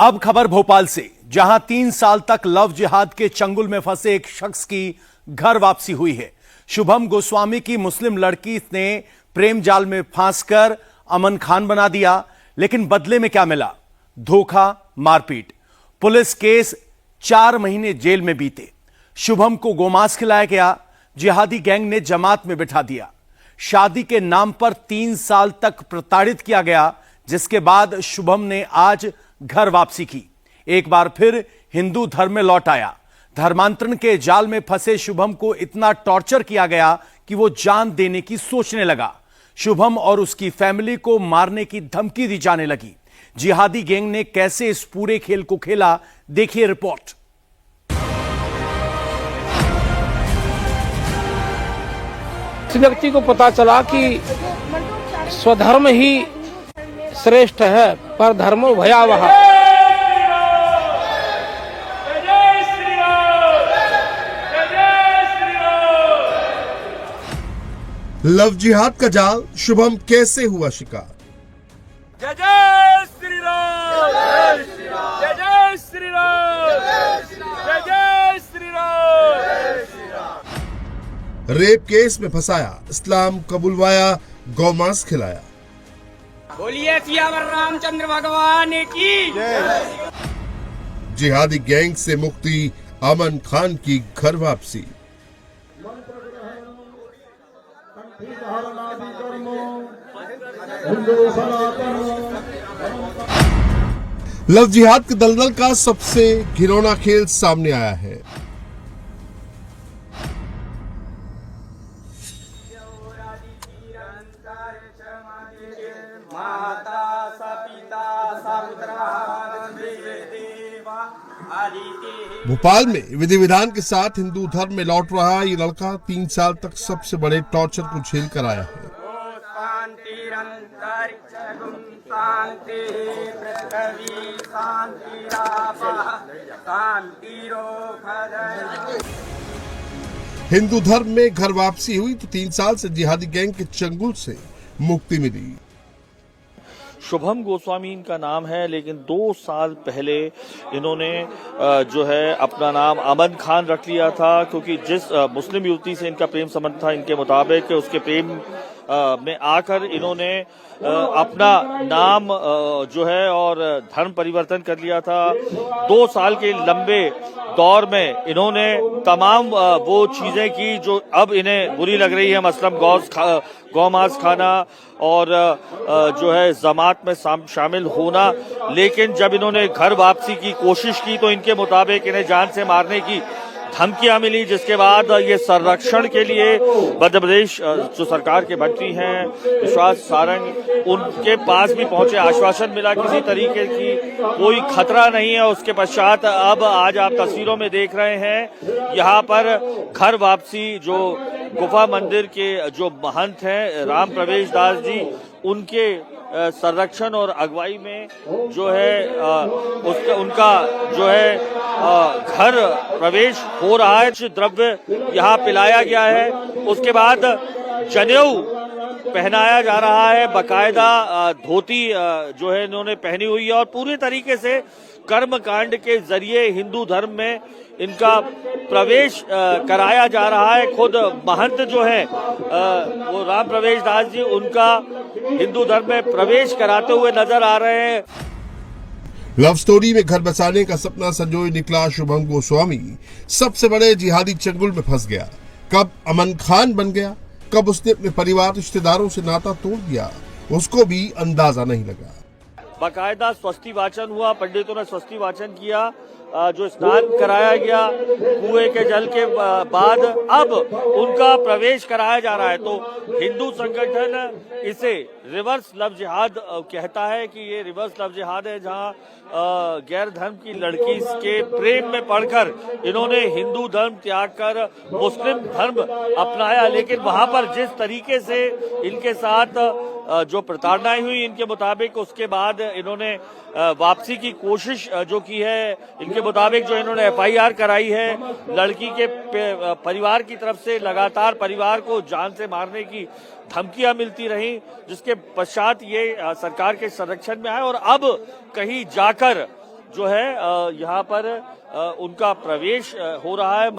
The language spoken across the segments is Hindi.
अब खबर भोपाल से, जहां 3 साल तक लव जिहाद के चंगुल में फंसे एक शख्स की घर वापसी हुई है। शुभम गोस्वामी की मुस्लिम लड़की ने प्रेम जाल में फांसकर अमन खान बना दिया, लेकिन बदले में क्या मिला? धोखा, मारपीट। पुलिस केस 4 महीने जेल में बीते। शुभम को गोमांस खिलाया गया, जिहादी गैंग ने जमात में बिठा दिया। शादी के नाम पर 3 साल तक प्रताड़ित किया गया, जिसके बाद शुभम ने आज घर वापसी की। एक बार फिर हिंदू धर्म में लौट आया। धर्मांतरण के जाल में फंसे शुभम को इतना टॉर्चर किया गया कि वो जान देने की सोचने लगा। शुभम और उसकी फैमिली को मारने की धमकी दी जाने लगी। जिहादी गैंग ने कैसे इस पूरे खेल को खेला, देखिए रिपोर्ट। इस व्यक्ति को पता चला कि स्वधर्म ही श्रेष्ठ है, पर धर्मो भयावह। लव जिहाद का जाल शुभम कैसे हुआ शिकार? जय जय श्री राम, जय जय श्री राम, जय जय श्री राम। रेप केस में फंसाया, इस्लाम कबूलवाया, गौमांस खिलाया। बोलिए सियावर रामचंद्र भगवान की जय। जिहादी गैंग से मुक्ति, अमन खान की घर वापसी। लव जिहाद के दलदल का सबसे घिनौना खेल सामने आया है। भोपाल में विधि विधान के साथ हिंदू धर्म में लौट रहा ये लड़का 3 साल तक सबसे बड़े टॉर्चर को झेल कर आया है। हिंदू धर्म में घर वापसी हुई तो 3 साल से जिहादी गैंग के चंगुल से मुक्ति मिली। शुभम गोस्वामी इनका नाम है, लेकिन 2 साल पहले इन्होंने जो है अपना नाम अमन खान रख लिया था, क्योंकि जिस मुस्लिम युवती से इनका प्रेम संबंध था, इनके मुताबिक उसके प्रेम में आकर इन्होंने अपना नाम जो है और धर्म परिवर्तन कर लिया था। 2 साल के लंबे दौर में इन्होंने तमाम वो चीजें की जो अब इन्हें बुरी लग रही है, मसलन गौमांस खाना और जो है जमात में शामिल होना। लेकिन जब इन्होंने घर वापसी की कोशिश की तो इनके मुताबिक इन्हें जान से मारने की धमकियां मिली, जिसके बाद ये संरक्षण के लिए मध्य प्रदेश जो सरकार के मंत्री हैं विश्वास सारंग, उनके पास भी पहुंचे। आश्वासन मिला किसी तरीके की कोई खतरा नहीं है। उसके पश्चात अब आज आप तस्वीरों में देख रहे हैं यहाँ पर घर वापसी, जो गुफा मंदिर के जो महंत हैं राम प्रवेश दास जी, उनके संरक्षण और अगुवाई में जो है उनका जो है घर प्रवेश हो रहा है। द्रव्य यहाँ पिलाया गया है, उसके बाद जनेऊ पहनाया जा रहा है, बकायदा धोती जो है इन्होंने पहनी हुई है और पूरी तरीके से कर्मकांड के जरिए हिंदू धर्म में इनका प्रवेश कराया जा रहा है। खुद महंत जो है वो राम प्रवेश दास जी, उनका हिंदू धर्म में प्रवेश कराते हुए नजर आ रहे हैं। लव स्टोरी में घर बसाने का सपना संजोए निकला शुभम गोस्वामी सबसे बड़े जिहादी चंगुल में फंस गया। कब अमन खान बन गया, कब उसने अपने परिवार रिश्तेदारों से नाता तोड़ दिया, उसको भी अंदाजा नहीं लगा। बाकायदा स्वस्ति वाचन हुआ, पंडितों ने स्वस्ति वाचन किया, जो स्नान कराया गया कुएं के जल के बाद अब उनका प्रवेश कराया जा रहा है। तो हिंदू संगठन इसे रिवर्स लव जिहाद कहता है कि ये रिवर्स लव जिहाद है, जहां गैर धर्म की लड़की के प्रेम में पड़कर इन्होंने हिंदू धर्म त्याग कर मुस्लिम धर्म अपनाया। लेकिन वहां पर जिस तरीके से इनके साथ जो प्रताड़नाएं हुई इनके मुताबिक, उसके बाद इन्होंने वापसी की कोशिश जो की है, इनके मुताबिक जो इन्होंने FIR कराई है, लड़की के परिवार की तरफ से लगातार परिवार को जान से मारने की धमकियां मिलती रही, जिसके पश्चात ये सरकार के संरक्षण में आए और अब कहीं जाकर जो है यहाँ पर उनका प्रवेश हो रहा है।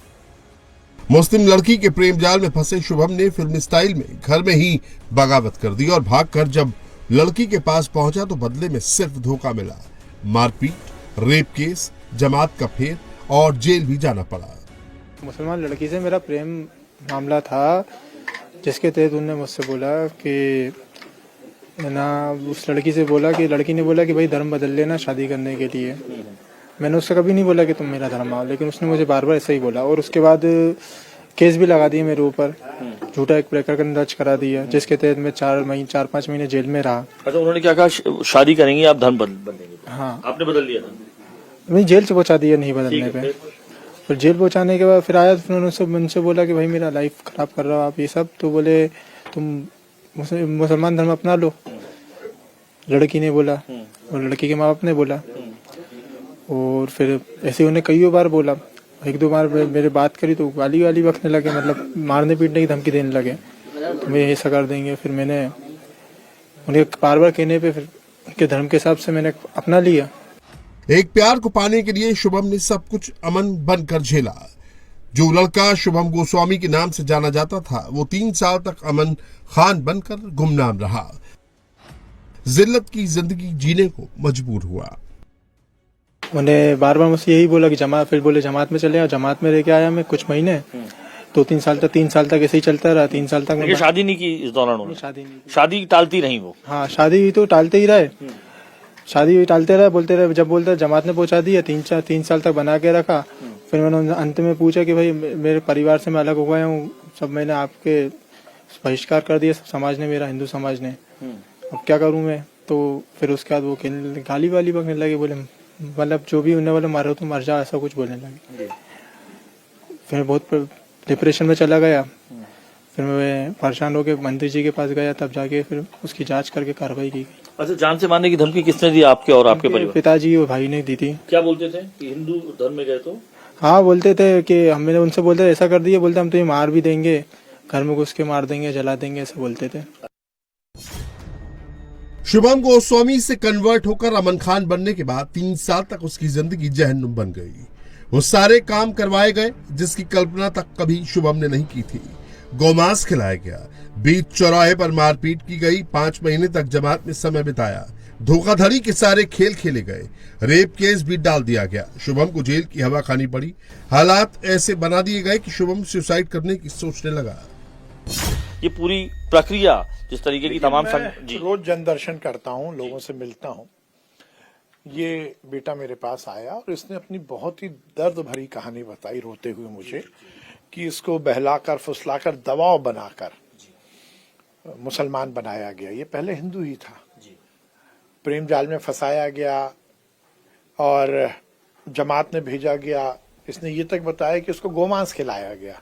मुस्लिम लड़की के प्रेम जाल में फंसे शुभम ने फिल्मी स्टाइल में घर में ही बगावत कर दी और भागकर जब लड़की के पास पहुंचा तो बदले में सिर्फ धोखा मिला। मारपीट, रेप केस, जमात का फेर और जेल भी जाना पड़ा। मुसलमान लड़की से मेरा प्रेम मामला था, जिसके तहत उन्होंने मुझसे बोला कि ना, उस लड़की से बोला कि लड़की ने बोला कि भाई धर्म बदल लेना शादी करने के लिए। मैंने उससे कभी नहीं बोला कि तुम मेरा धर्म आओ, लेकिन उसने मुझे बार बार ऐसा ही बोला और उसके बाद केस भी लगा दिए मेरे ऊपर, झूठा एक प्रकरण दर्ज करा दिया, जिसके तहत मैं 4-5 महीने जेल में रहा। अच्छा, उन्होंने क्या कहा? शादी करेंगे आप, धर्म बदलेंगे? हाँ, आपने बदल लिया था? मैं जेल से पहुंचा दिया नहीं बदलने पे। फिर जेल पहुंचाने के बाद फिर आया, फिर उन्होंने मुझसे बोला कि भाई मेरा लाइफ खराब कर रहा हो आप ये सब। तो बोले तुम मुसलमान धर्म अपना लो, लड़की ने बोला और लड़की के माँ बाप ने बोला। और फिर ऐसे उन्हें कई बार बोला, 1-2 बार मेरे बात करी तो गाली बकने लगे, मतलब मारने पीटने की धमकी देने लगे, तुम्हें ऐसा कर देंगे। फिर मैंने उन्हें बार बार कहने पे फिर उनके धर्म के हिसाब से मैंने अपना लिया। एक प्यार को पाने के लिए शुभम ने सब कुछ अमन बनकर झेला। जो लड़का शुभम गोस्वामी के नाम से जाना जाता था वो 3 साल तक अमन खान बनकर गुमनाम रहा, जिल्लत की जिंदगी जीने को मजबूर हुआ। उन्हें बार बार मुझसे यही बोला कि फिर बोले जमात में चले आओ। जमात में रह के आया मैं कुछ महीने, 2-3 साल तक 3 साल तक ऐसे ही चलता रहा। 3 साल तक लेकिन शादी नहीं की इस दौरान उन्होंने? शादी नहीं की। शादी टालती रही वो? हाँ, शादी तो टालते ही रहे, शादी टालते रहे, बोलते रहे। जब बोलते जमात ने पहुंचा दिया, 3 साल तक बना के रखा। फिर मैंने अंत में पूछा कि भाई मेरे परिवार से मैं अलग हो गया हूँ, सब मैंने आपके बहिष्कार कर दिया, सब समाज ने, मेरा हिंदू समाज ने, अब क्या करूँ मैं? तो फिर उसके बाद वो गाली वाली बकने लगे, बोले मतलब जो भी उन्हें बोले मारो तो मर जाओ, ऐसा कुछ बोलने लगे। फिर बहुत डिप्रेशन में चला गया। फिर मैं परेशान होकर मंत्री जी के पास गया, तब जाके फिर उसकी जांच करके कार्रवाई की गई। अच्छा, जान से मारने की धमकी किसने दी, आपके और आपके परिवार? पिताजी और भाई ने दी थी। क्या बोलते थे कि हिंदू धर्म में गए तो? हाँ, बोलते थे कि हमने उनसे बोलते ऐसा कर दिया, बोलते हम तो ये मार भी देंगे, घर में घुस के मार देंगे, जला देंगे, ऐसे बोलते थे। शुभम गोस्वामी से कन्वर्ट होकर अमन खान बनने के बाद 3 साल तक उसकी जिंदगी जहन्नुम बन गई। वो सारे काम करवाए गए जिसकी कल्पना तक कभी शुभम ने नहीं की थी। गौमांस खिलाया गया, बीच चौराहे पर मारपीट की गई, 5 महीने तक जमात में समय बिताया, धोखाधड़ी के सारे खेल खेले गए, रेप केस भी डाल दिया गया। शुभम को जेल की हवा खानी पड़ी। हालात ऐसे बना दिए गए कि शुभम सुसाइड करने की सोचने लगा। ये पूरी प्रक्रिया जिस तरीके की तमाम जी। रोज जन दर्शन करता हूँ, लोगों से मिलता हूँ। ये बेटा मेरे पास आया और इसने अपनी बहुत ही दर्द भरी कहानी बताई रोते हुए मुझे, कि इसको बहलाकर फुसलाकर दबाव बनाकर मुसलमान बनाया गया। ये पहले हिंदू ही था, प्रेम जाल में फंसाया गया और जमात ने भेजा गया। इसने ये तक बताया कि उसको गोमांस खिलाया गया।